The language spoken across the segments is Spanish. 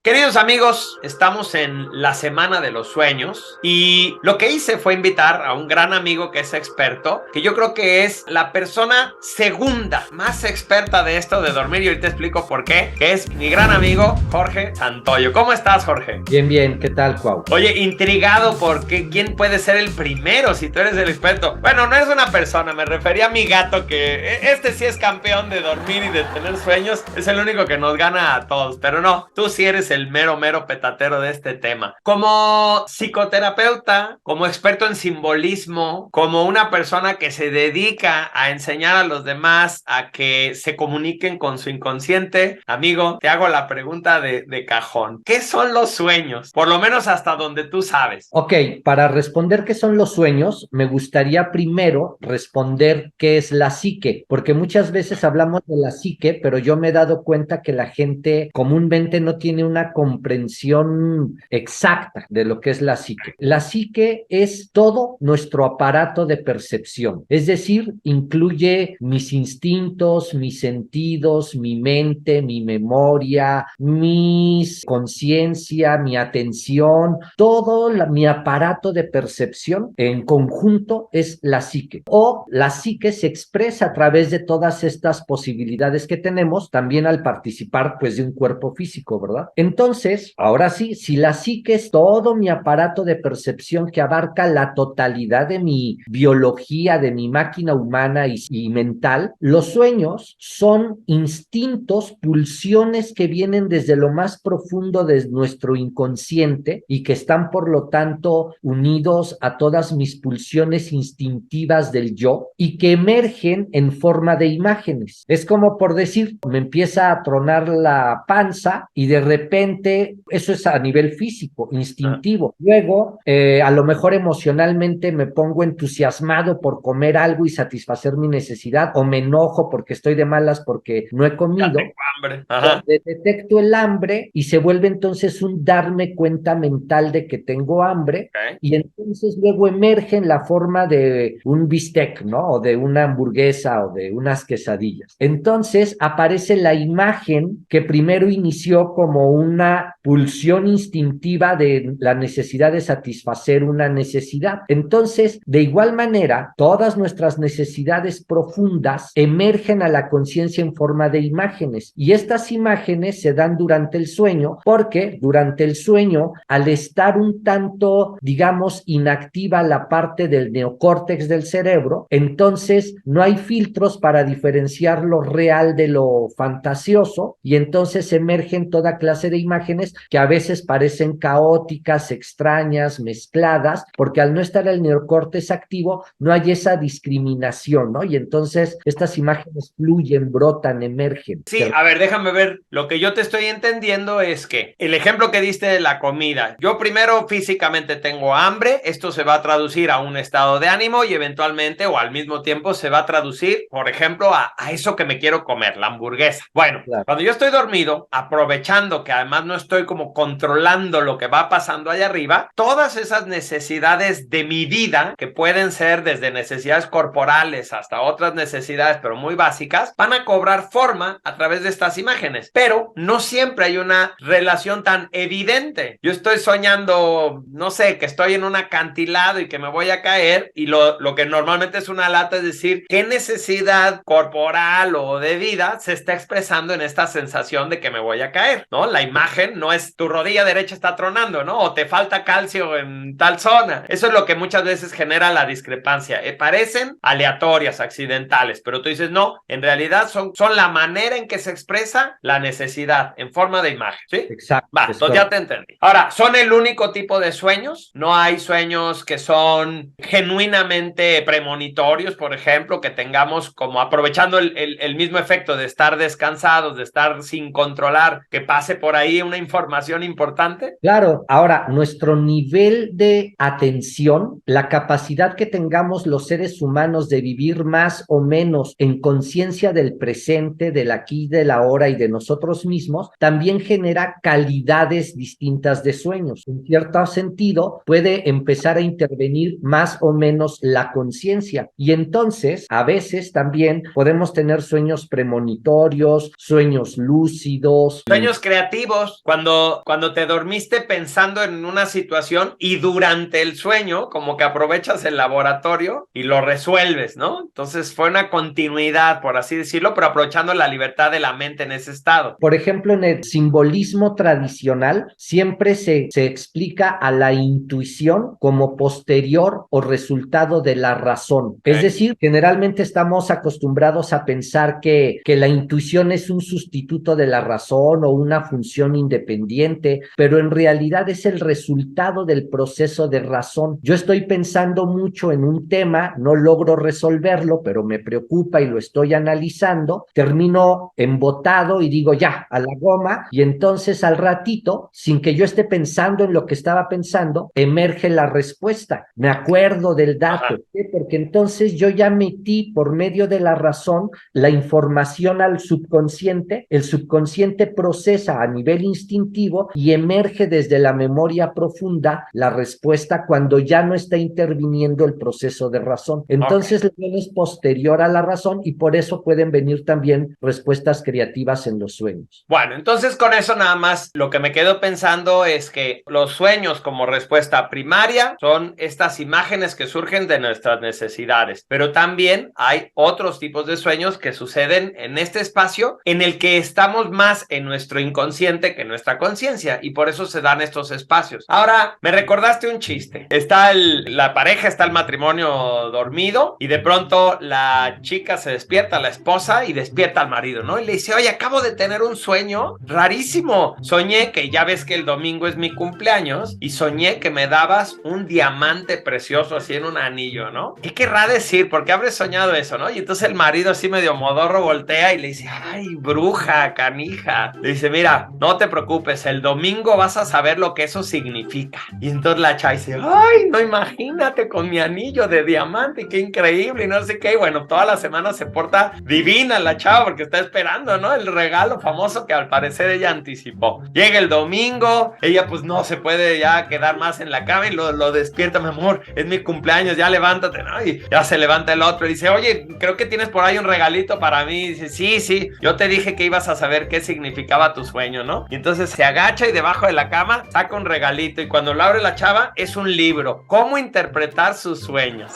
Queridos amigos, estamos en la Semana de los Sueños y lo que hice fue invitar a un gran amigo que es experto, que yo creo que es la persona segunda más experta de esto de dormir, y ahorita te explico por qué, que es mi gran amigo Jorge Santoyo. ¿Cómo estás, Jorge? Bien, bien, ¿qué tal, Cuau? Oye, intrigado porque quién puede ser el primero si tú eres el experto. Bueno, no es una persona, me refería a mi gato, que este sí es campeón de dormir y de tener sueños, es el único que nos gana a todos, pero no, tú sí eres el mero petatero de este tema. Como psicoterapeuta, como experto en simbolismo, como una persona que se dedica a enseñar a los demás a que se comuniquen con su inconsciente, amigo, te hago la pregunta de cajón. ¿Qué son los sueños? Por lo menos hasta donde tú sabes. Ok, para responder qué son los sueños, me gustaría primero responder qué es la psique, porque muchas veces hablamos de la psique, pero yo me he dado cuenta que la gente comúnmente no tiene una comprensión exacta de lo que es la psique. La psique es todo nuestro aparato de percepción, es decir, incluye mis instintos, mis sentidos, mi mente, mi memoria, mi conciencia, mi atención, todo mi aparato de percepción en conjunto es la psique. O la psique se expresa a través de todas estas posibilidades que tenemos también al participar pues de un cuerpo físico, ¿verdad? Entonces, ahora sí, si la psique es todo mi aparato de percepción que abarca la totalidad de mi biología, de mi máquina humana y mental, los sueños son instintos, pulsiones que vienen desde lo más profundo de nuestro inconsciente y que están por lo tanto unidos a todas mis pulsiones instintivas del yo y que emergen en forma de imágenes. Es como por decir, me empieza a tronar la panza y de repente, eso es a nivel físico, instintivo. Luego, a lo mejor emocionalmente me pongo entusiasmado por comer algo y satisfacer mi necesidad, o me enojo porque estoy de malas porque no he comido. Ya tengo hambre. Ajá. Detecto el hambre y se vuelve entonces un darme cuenta mental de que tengo hambre, Okay. y entonces luego emerge en la forma de un bistec, ¿no? O de una hamburguesa o de unas quesadillas. Entonces aparece la imagen que primero inició como una pulsión instintiva de la necesidad de satisfacer una necesidad. Entonces, de igual manera, todas nuestras necesidades profundas emergen a la conciencia en forma de imágenes, y estas imágenes se dan durante el sueño porque durante el sueño, al estar un tanto, digamos, inactiva la parte del neocórtex del cerebro, entonces no hay filtros para diferenciar lo real de lo fantasioso, y entonces emergen toda clase de imágenes que a veces parecen caóticas, extrañas, mezcladas, porque al no estar el neocórtex activo no hay esa discriminación, ¿no? Y entonces estas imágenes fluyen, brotan, emergen. Sí, a ver, déjame ver. Lo que yo te estoy entendiendo es que el ejemplo que diste de la comida, yo primero físicamente tengo hambre, esto se va a traducir a un estado de ánimo y eventualmente o al mismo tiempo se va a traducir, por ejemplo, a eso que me quiero comer, la hamburguesa. Bueno, Claro. cuando yo estoy dormido, aprovechando que además no estoy como controlando lo que va pasando allá arriba, todas esas necesidades de mi vida, que pueden ser desde necesidades corporales hasta otras necesidades, pero muy básicas, van a cobrar forma a través de estas imágenes, pero no siempre hay una relación tan evidente. Yo estoy soñando, no sé, que estoy en un acantilado y que me voy a caer, y lo que normalmente es una lata, es decir, qué necesidad corporal o de vida se está expresando en esta sensación de que me voy a caer, ¿no? La imagen no es tu rodilla derecha está tronando, ¿no? O te falta calcio en tal zona. Eso es lo que muchas veces genera la discrepancia. Parecen aleatorias, accidentales, pero tú dices, no, en realidad son la manera en que se expresa la necesidad en forma de imagen, ¿sí? Exacto. Va, entonces ya te entendí. Ahora, ¿son el único tipo de sueños? ¿No hay sueños que son genuinamente premonitorios, por ejemplo, que tengamos como aprovechando el mismo efecto de estar descansados, de estar sin controlar, que pase por ahí una información importante? Claro, ahora nuestro nivel de atención, la capacidad que tengamos los seres humanos de vivir más o menos en conciencia del presente, del aquí, del ahora y de nosotros mismos, también genera calidades distintas de sueños. En cierto sentido, puede empezar a intervenir más o menos la conciencia, y entonces a veces también podemos tener sueños premonitorios, sueños lúcidos. Sueños creativos, amigos, cuando te dormiste pensando en una situación y durante el sueño como que aprovechas el laboratorio y lo resuelves, ¿no? Entonces fue una continuidad, por así decirlo, pero aprovechando la libertad de la mente en ese estado. Por ejemplo, en el simbolismo tradicional siempre se explica a la intuición como posterior o resultado de la razón. Okay. Es decir, generalmente estamos acostumbrados a pensar que la intuición es un sustituto de la razón o una función independiente, pero en realidad es el resultado del proceso de razón. Yo estoy pensando mucho en un tema, no logro resolverlo, pero me preocupa y lo estoy analizando, termino embotado y digo ya, a la goma, y entonces al ratito, sin que yo esté pensando en lo que estaba pensando, emerge la respuesta. Me acuerdo del dato, ¿sí? Porque entonces yo ya metí por medio de la razón la información al subconsciente, el subconsciente procesa a nivel instintivo y emerge desde la memoria profunda la respuesta cuando ya no está interviniendo el proceso de razón. Entonces la es posterior a la razón y por eso pueden venir también respuestas creativas en los sueños. Bueno, entonces con eso nada más lo que me quedo pensando es que los sueños como respuesta primaria son estas imágenes que surgen de nuestras necesidades, pero también hay otros tipos de sueños que suceden en este espacio en el que estamos más en nuestro inconsciente que en nuestra conciencia y por eso se dan estos espacios. Ahora, me recordaste un chiste. Está la pareja, está el matrimonio dormido y de pronto la chica se despierta, la esposa, y despierta al marido, ¿no? Y le dice, oye, acabo de tener un sueño rarísimo. Soñé que ya ves que el domingo es mi cumpleaños y soñé que me dabas un diamante precioso así en un anillo, ¿no? ¿Qué querrá decir? ¿Por qué habré soñado eso, no? Y entonces el marido así medio modorro voltea y le dice, ay, bruja, canija. Le dice, mira, no te preocupes, el domingo vas a saber lo que eso significa. Y entonces la chava dice, ay, no, imagínate con mi anillo de diamante, qué increíble, y no sé qué. Y bueno, toda la semana se porta divina la chava porque está esperando, ¿no? El regalo famoso que al parecer ella anticipó. Llega el domingo, ella pues no se puede ya quedar más en la cama y lo despierta, mi amor, es mi cumpleaños, ya levántate, ¿no? Y ya se levanta el otro y dice, oye, creo que tienes por ahí un regalito para mí. Y dice, sí, yo te dije que ibas a saber qué significaba tu sueño, ¿no? Y entonces se agacha y debajo de la cama saca un regalito y cuando lo abre la chava es un libro, ¿cómo interpretar sus sueños?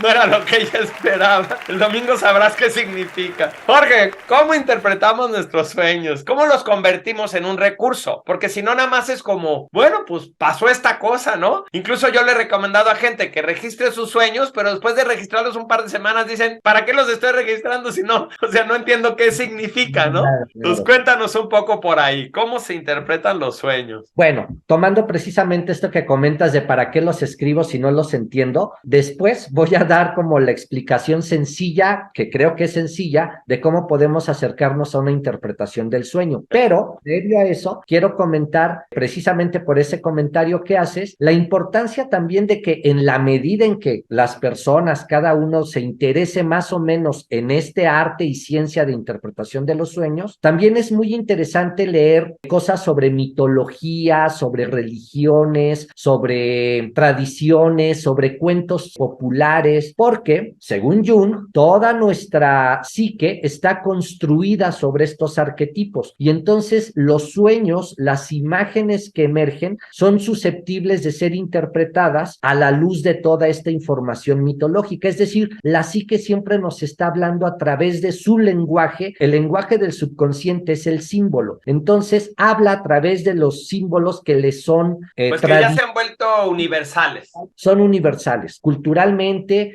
No era lo que ella esperaba. El domingo sabrás qué significa. Jorge, ¿cómo interpretamos nuestros sueños? ¿Cómo los convertimos en un recurso? Porque si no, nada más es como, bueno, pues pasó esta cosa, ¿no? Incluso yo le he recomendado a gente que registre sus sueños, pero después de registrarlos un par de semanas dicen, ¿para qué los estoy registrando si no? O sea, no entiendo qué significa, ¿no? Pues cuéntanos un poco por ahí, ¿cómo se interpretan los sueños? Bueno, tomando precisamente esto que comentas de para qué los escribo si no los entiendo, después voy a dar como la explicación sencilla, que creo que es sencilla, de cómo podemos acercarnos a una interpretación del sueño. Pero, previo a eso, quiero comentar, precisamente por ese comentario que haces, la importancia también de que en la medida en que las personas, cada uno se interese más o menos en este arte y ciencia de interpretación de los sueños, también es muy interesante leer cosas sobre mitología, sobre religiones, sobre tradiciones, sobre cuentos populares, porque, según Jung, toda nuestra psique está construida sobre estos arquetipos y entonces los sueños, las imágenes que emergen, son susceptibles de ser interpretadas a la luz de toda esta información mitológica, es decir, la psique siempre nos está hablando a través de su lenguaje, el lenguaje del subconsciente es el símbolo, entonces habla a través de los símbolos que le son pues que ya se han vuelto universales. Son universales, culturalmente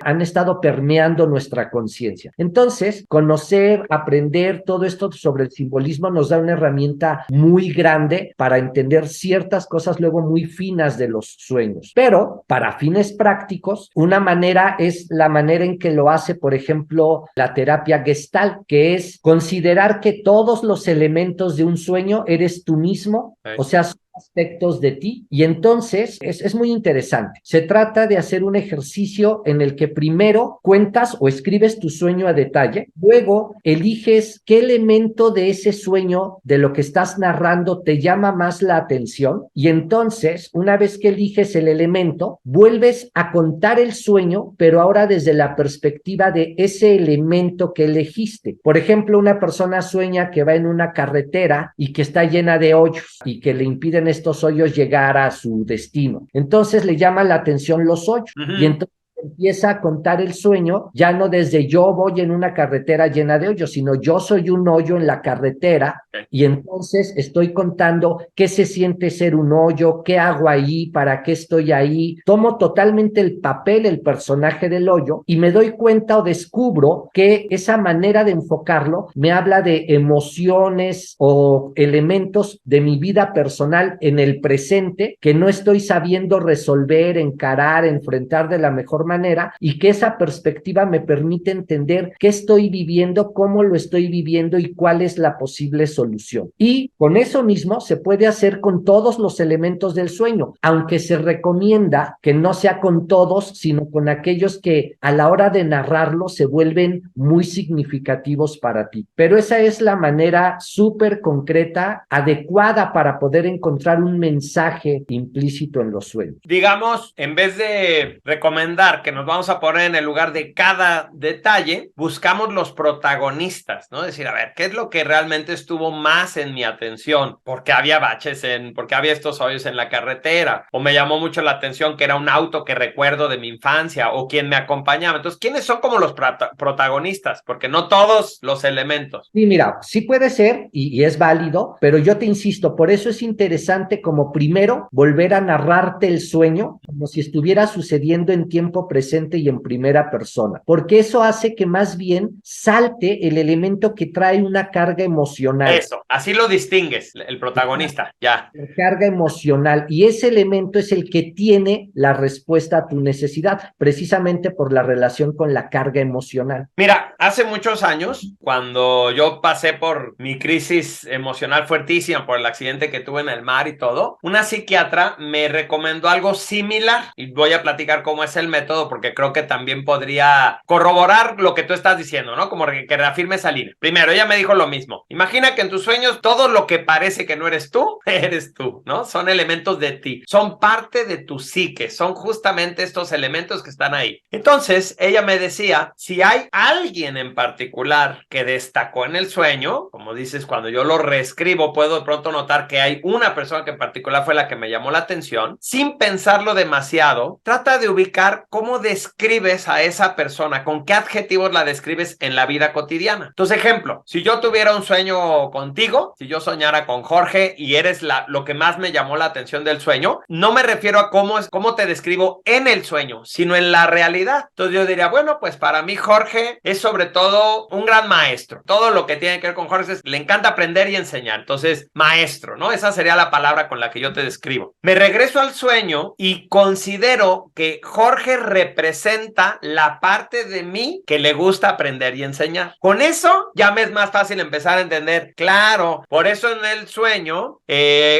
han estado permeando nuestra conciencia. Entonces, conocer, aprender todo esto sobre el simbolismo nos da una herramienta muy grande para entender ciertas cosas luego muy finas de los sueños. Pero para fines prácticos, una manera es la manera en que lo hace, por ejemplo, la terapia Gestalt, que es considerar que todos los elementos de un sueño eres tú mismo, o sea, aspectos de ti. Y entonces es muy interesante. Se trata de hacer un ejercicio en el que primero cuentas o escribes tu sueño a detalle, luego eliges qué elemento de ese sueño, de lo que estás narrando, te llama más la atención, y entonces, una vez que eliges el elemento, vuelves a contar el sueño, pero ahora desde la perspectiva de ese elemento que elegiste. Por ejemplo, una persona sueña que va en una carretera y que está llena de hoyos y que le impiden estos hoyos llegar a su destino. Entonces le llama la atención los hoyos, y entonces empieza a contar el sueño, ya no desde yo voy en una carretera llena de hoyos, sino yo soy un hoyo en la carretera, y entonces estoy contando qué se siente ser un hoyo, qué hago ahí, para qué estoy ahí. Tomo totalmente el papel, el personaje del hoyo, y me doy cuenta o descubro que esa manera de enfocarlo me habla de emociones o elementos de mi vida personal en el presente que no estoy sabiendo resolver, encarar, enfrentar de la mejor manera, y que esa perspectiva me permite entender qué estoy viviendo, cómo lo estoy viviendo y cuál es la posible solución. Y con eso mismo se puede hacer con todos los elementos del sueño, aunque se recomienda que no sea con todos, sino con aquellos que a la hora de narrarlo se vuelven muy significativos para ti. Pero esa es la manera súper concreta, adecuada para poder encontrar un mensaje implícito en los sueños. Digamos, en vez de recomendar que nos vamos a poner en el lugar de cada detalle, buscamos los protagonistas, ¿no? Decir, a ver, ¿qué es lo que realmente estuvo más en mi atención? ¿Por qué había baches por qué había estos hoyos en la carretera? O me llamó mucho la atención que era un auto que recuerdo de mi infancia, o quién me acompañaba. Entonces, ¿quiénes son como los protagonistas? Porque no todos los elementos. Sí, mira, sí puede ser y es válido, pero yo te insisto, por eso es interesante como primero volver a narrarte el sueño como si estuviera sucediendo en tiempo presente y en primera persona, porque eso hace que más bien salte el elemento que trae una carga emocional. Eso, así lo distingues, el protagonista, ya. La carga emocional, y ese elemento es el que tiene la respuesta a tu necesidad, precisamente por la relación con la carga emocional. Mira, hace muchos años, cuando yo pasé por mi crisis emocional fuertísima por el accidente que tuve en el mar y todo, una psiquiatra me recomendó algo similar, y voy a platicar cómo es el método porque creo que también podría corroborar lo que tú estás diciendo, ¿no? Como que reafirme esa línea. Primero, ella me dijo lo mismo. Imagina que en tus sueños todo lo que parece que no eres tú, ¿no? Son elementos de ti, son parte de tu psique, son justamente estos elementos que están ahí. Entonces, ella me decía, si hay alguien en particular que destacó en el sueño, como dices, cuando yo lo reescribo, puedo de pronto notar que hay una persona que en particular fue la que me llamó la atención, sin pensarlo demasiado, trata de ubicar cómo describes a esa persona, con qué adjetivos la describes en la vida cotidiana. Entonces, ejemplo, si yo tuviera un sueño contigo, si yo soñara con Jorge y eres lo que más me llamó la atención del sueño, no me refiero a cómo te describo en el sueño, sino en la realidad. Entonces yo diría, bueno, pues para mí Jorge es sobre todo un gran maestro. Todo lo que tiene que ver con Jorge le encanta aprender y enseñar. Entonces, maestro, ¿no? Esa sería la palabra con la que yo te describo. Me regreso al sueño y considero que Jorge representa la parte de mí que le gusta aprender y enseñar. Con eso ya me es más fácil empezar a entender, claro, por eso en el sueño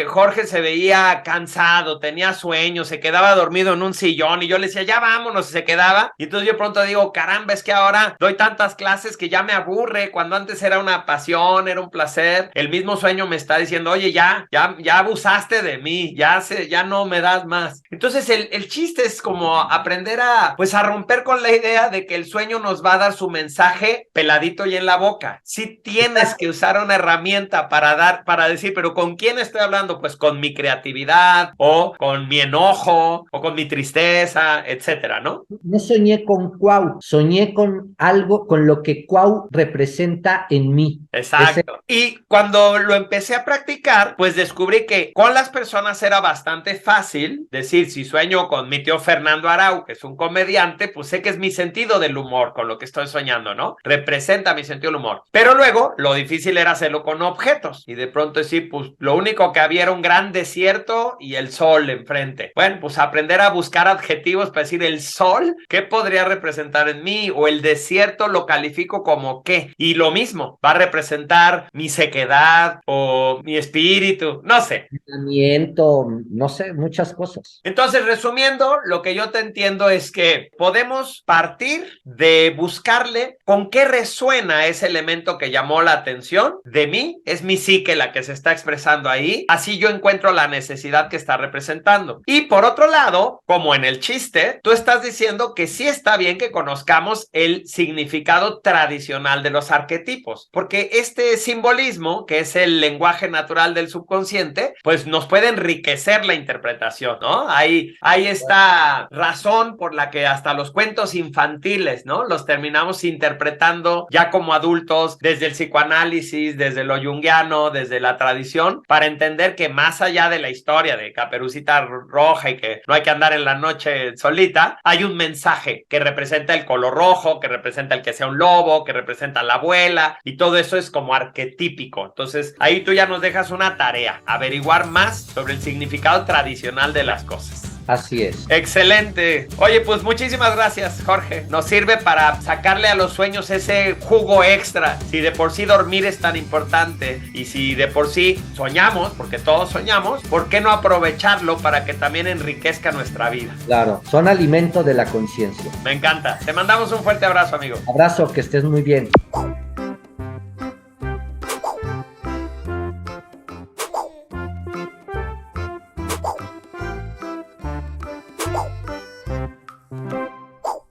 Jorge se veía cansado, tenía sueño, se quedaba dormido en un sillón y yo le decía, ya vámonos, y se quedaba. Y entonces yo pronto digo, caramba, es que ahora doy tantas clases que ya me aburre, cuando antes era una pasión, era un placer. El mismo sueño me está diciendo, oye, ya abusaste de mí, ya no me das más. Entonces el chiste es como aprender a romper con la idea de que el sueño nos va a dar su mensaje peladito y en la boca. Sí tienes que usar una herramienta para decir, pero ¿con quién estoy hablando? Pues con mi creatividad, o con mi enojo, o con mi tristeza, etcétera, ¿no? No soñé con Cuau, soñé con algo, con lo que Cuau representa en mí. Exacto. Y cuando lo empecé a practicar, pues descubrí que con las personas era bastante fácil decir, si sueño con mi tío Fernando Arau, que es un comediante, pues sé que es mi sentido del humor con lo que estoy soñando, ¿no? Representa mi sentido del humor. Pero luego, lo difícil era hacerlo con objetos y de pronto decir, pues lo único que había era un gran desierto y el sol enfrente. Bueno, pues aprender a buscar adjetivos para decir el sol, ¿qué podría representar en mí? O el desierto lo califico como qué. Y lo mismo, va a representar mi sequedad o mi espíritu, no sé. No sé, muchas cosas. Entonces, resumiendo, lo que yo te entiendo es que podemos partir de buscarle con qué resuena ese elemento que llamó la atención de mí, es mi psique la que se está expresando ahí, así yo encuentro la necesidad que está representando. Y por otro lado, como en el chiste, tú estás diciendo que sí está bien que conozcamos el significado tradicional de los arquetipos, porque este simbolismo, que es el lenguaje natural del subconsciente, pues nos puede enriquecer la interpretación, ¿no? Hay esta razón por la que hasta los cuentos infantiles, ¿no? Los terminamos interpretando ya como adultos desde el psicoanálisis, desde lo junguiano, desde la tradición, para entender que más allá de la historia de Caperucita Roja y que no hay que andar en la noche solita, hay un mensaje que representa el color rojo, que representa el que sea un lobo, que representa a la abuela, y todo eso es como arquetípico. Entonces, ahí tú ya nos dejas una tarea, averiguar más sobre el significado tradicional de las cosas. Así es. Excelente. Oye, pues muchísimas gracias, Jorge. Nos sirve para sacarle a los sueños ese jugo extra. Si de por sí dormir es tan importante y si de por sí soñamos, porque todos soñamos, ¿por qué no aprovecharlo para que también enriquezca nuestra vida? Claro, son alimento de la conciencia. Me encanta. Te mandamos un fuerte abrazo, amigo. Abrazo, que estés muy bien.